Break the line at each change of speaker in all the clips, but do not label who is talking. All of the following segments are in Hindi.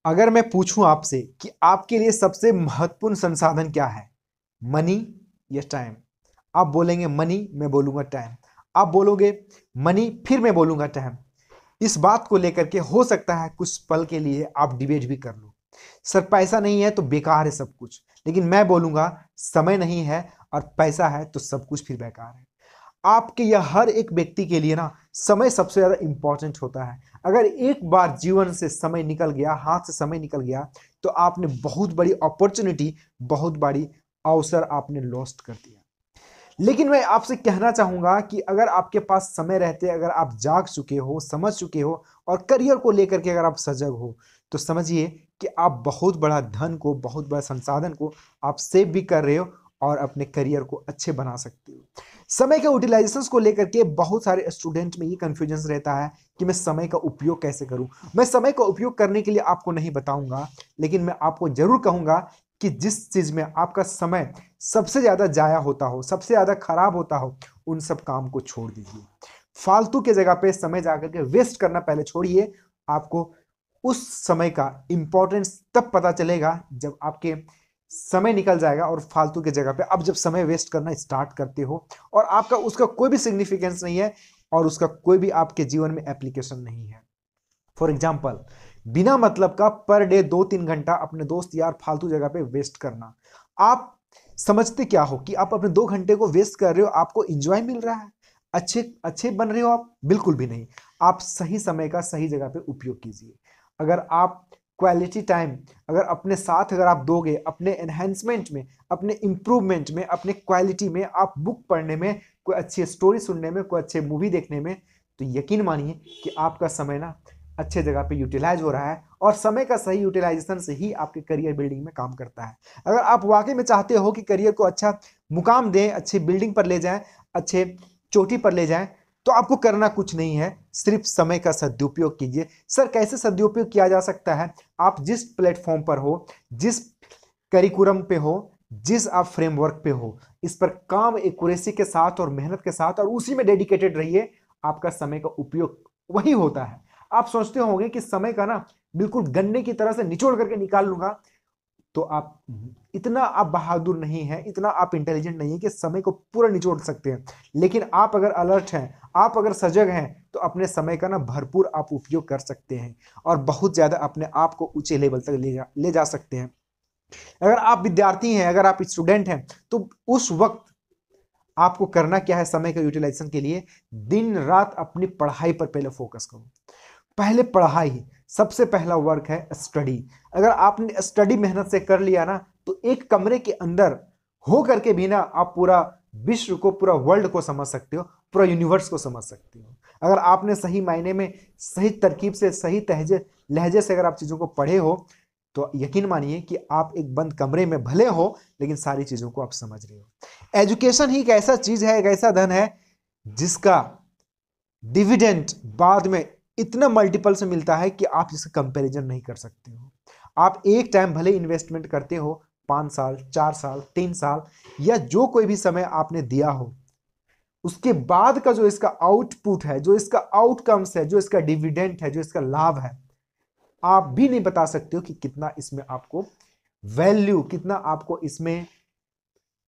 अगर मैं पूछूं आपसे कि आपके लिए सबसे महत्वपूर्ण संसाधन क्या है, मनी या टाइम? आप बोलेंगे मनी, मैं बोलूंगा टाइम। आप बोलोगे मनी, फिर मैं बोलूंगा टाइम। इस बात को लेकर के हो सकता है कुछ पल के लिए आप डिबेट भी कर लो, सर पैसा नहीं है तो बेकार है सब कुछ, लेकिन मैं बोलूंगा समय नहीं है और पैसा है तो सब कुछ फिर बेकार है। आपके या हर एक व्यक्ति के लिए ना समय सबसे ज्यादा इंपॉर्टेंट होता है। अगर एक बार जीवन से समय निकल गया, हाथ से समय निकल गया, तो आपने बहुत बड़ी अपॉर्चुनिटी, बहुत बड़ी अवसर आपने लॉस्ट कर दिया। लेकिन मैं आपसे कहना चाहूंगा कि अगर आपके पास समय रहते, अगर आप जाग चुके हो, समझ चुके हो और करियर को लेकर के अगर आप सजग हो, तो समझिए कि आप बहुत बड़ा धन को, बहुत बड़ा संसाधन को आप सेव भी कर रहे हो और अपने करियर को अच्छे बना सकते हो। समय के यूटिलाइजेशन को लेकर के बहुत सारे स्टूडेंट में ये कंफ्यूजन रहता है कि मैं समय का उपयोग कैसे करूं। मैं समय का उपयोग करने के लिए आपको नहीं बताऊंगा, लेकिन मैं आपको जरूर कहूंगा कि जिस चीज में आपका समय सबसे ज्यादा जाया होता हो, सबसे ज्यादा खराब होता हो, उन सब काम को छोड़ दीजिए। फालतू के जगह पे समय जाकर के वेस्ट करना पहले छोड़िए। आपको उस समय का इंपॉर्टेंस तब पता चलेगा जब आपके समय निकल जाएगा और फालतू के जगह पे अब जब समय वेस्ट करना स्टार्ट करते हो और आपका उसका कोई भी सिग्निफिकेंस नहीं है और उसका कोई भी आपके जीवन में एप्लीकेशन नहीं है। फॉर एग्जाम्पल, बिना मतलब का पर डे 2-3 घंटा अपने दोस्त यार फालतू जगह पे वेस्ट करना। आप समझते क्या हो कि आप अपने 2 घंटे को वेस्ट कर रहे हो, आपको इंजॉय मिल रहा है, अच्छे अच्छे बन रहे हो आप? बिल्कुल भी नहीं। आप सही समय का सही जगह पे उपयोग कीजिए। अगर आप क्वालिटी टाइम अगर अपने साथ अगर आप दोगे, अपने एनहेंसमेंट में, अपने इंप्रूवमेंट में, अपने क्वालिटी में, आप बुक पढ़ने में, कोई अच्छी स्टोरी सुनने में, कोई अच्छे मूवी देखने में, तो यकीन मानिए कि आपका समय ना अच्छे जगह पे यूटिलाइज हो रहा है और समय का सही यूटिलाइजेशन से ही आपके करियर बिल्डिंग में काम करता है। अगर आप वाकई में चाहते हो कि करियर को अच्छा मुकाम दें, अच्छी बिल्डिंग पर ले जाएं, अच्छे चोटी पर ले जाएं, तो आपको करना कुछ नहीं है, सिर्फ समय का सदुपयोग कीजिए। सर कैसे सदुपयोग किया जा सकता है? आप जिस प्लेटफॉर्म पर हो, जिस करिकुलम पे हो, जिस आप फ्रेमवर्क पे हो, इस पर काम एक्यूरेसी के साथ और मेहनत के साथ और उसी में डेडिकेटेड रहिए। आपका समय का उपयोग वही होता है। आप सोचते होंगे कि समय का ना बिल्कुल गन्ने की तरह से निचोड़ करके निकाल लूंगा, तो आप इतना आप बहादुर नहीं है, इतना आप इंटेलिजेंट नहीं है कि समय को पूरा निचोड़ सकते हैं। लेकिन आप अगर अलर्ट हैं, आप अगर सजग हैं, तो अपने समय का ना भरपूर आप उपयोग कर सकते हैं और बहुत ज्यादा अपने आप को ऊंचे लेवल तक ले जा सकते हैं। अगर आप विद्यार्थी हैं, अगर आप स्टूडेंट हैं, तो उस वक्त आपको करना क्या है? समय का यूटिलाइजेशन के लिए दिन रात अपनी पढ़ाई पर पहले फोकस करो। पहले पढ़ाई, सबसे पहला वर्क है स्टडी। अगर आपने स्टडी मेहनत से कर लिया ना, तो एक कमरे के अंदर हो करके भी ना आप पूरा विश्व को, पूरा वर्ल्ड को समझ सकते हो, पूरा यूनिवर्स को समझ सकते हो। अगर आपने सही मायने में, सही तरकीब से, सही तहजे लहजे से अगर आप चीजों को पढ़े हो, तो यकीन मानिए कि आप एक बंद कमरे में भले हो, लेकिन सारी चीजों को आप समझ रहे हो। एजुकेशन ही एक ऐसा चीज है, एक ऐसा धन है जिसका डिविडेंड बाद में इतना मल्टीपल से मिलता है कि आप इसका कंपैरिजन नहीं कर सकते हो। आप एक टाइम भले इन्वेस्टमेंट करते हो, 5 साल, 4 साल, 3 साल या जो कोई भी समय आपने दिया हो, उसके बाद का जो इसका आउटपुट है, जो इसका आउटकम्स है, जो इसका डिविडेंड है, जो इसका लाभ है, आप भी नहीं बता सकते हो कि कितना इसमें आपको वैल्यू, कितना आपको इसमें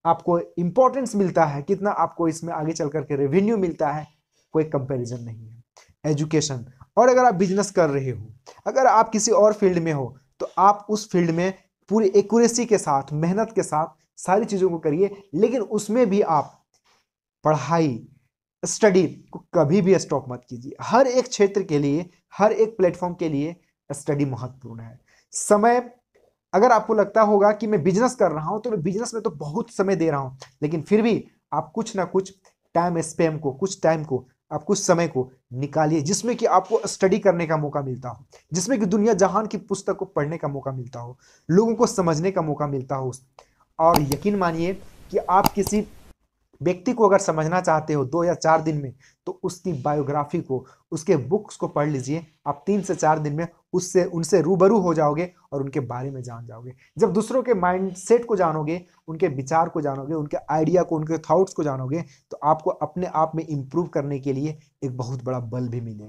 आपको इंपॉर्टेंस मिलता है, कितना आपको इसमें आगे चल करके रेवेन्यू मिलता है। कोई कंपैरिजन नहीं है। एजुकेशन, और अगर आप बिजनेस कर रहे हो, अगर आप किसी और फील्ड में हो, तो आप उस फील्ड में पूरी एक्यूरेसी के साथ, मेहनत के साथ सारी चीजों को करिए, लेकिन उसमें भी आप पढ़ाई, स्टडी को कभी भी स्टॉप मत कीजिए। हर एक क्षेत्र के लिए, हर एक प्लेटफॉर्म के लिए स्टडी महत्वपूर्ण है। समय, अगर आपको लगता होगा कि मैं बिजनेस कर रहा हूं तो मैं बिजनेस में तो बहुत समय दे रहा हूं, लेकिन फिर भी आप कुछ ना कुछ टाइम स्पेम को, कुछ टाइम को, आप कुछ समय को निकालिए जिसमें कि आपको स्टडी करने का मौका मिलता हो, जिसमें कि दुनिया जहान की पुस्तक को पढ़ने का मौका मिलता हो, लोगों को समझने का मौका मिलता हो। और यकीन मानिए कि आप किसी व्यक्ति को अगर समझना चाहते हो 2 या 4 दिन में, तो उसकी बायोग्राफी को, उसके बुक्स को पढ़ लीजिए। आप 3 से 4 दिन में उससे उनसे रूबरू हो जाओगे और उनके बारे में जान जाओगे। जब दूसरों के माइंडसेट को जानोगे, उनके विचार को जानोगे, उनके आइडिया को, उनके थॉट्स को जानोगे, तो आपको अपने आप में इंप्रूव करने के लिए एक बहुत बड़ा बल भी मिलेगा।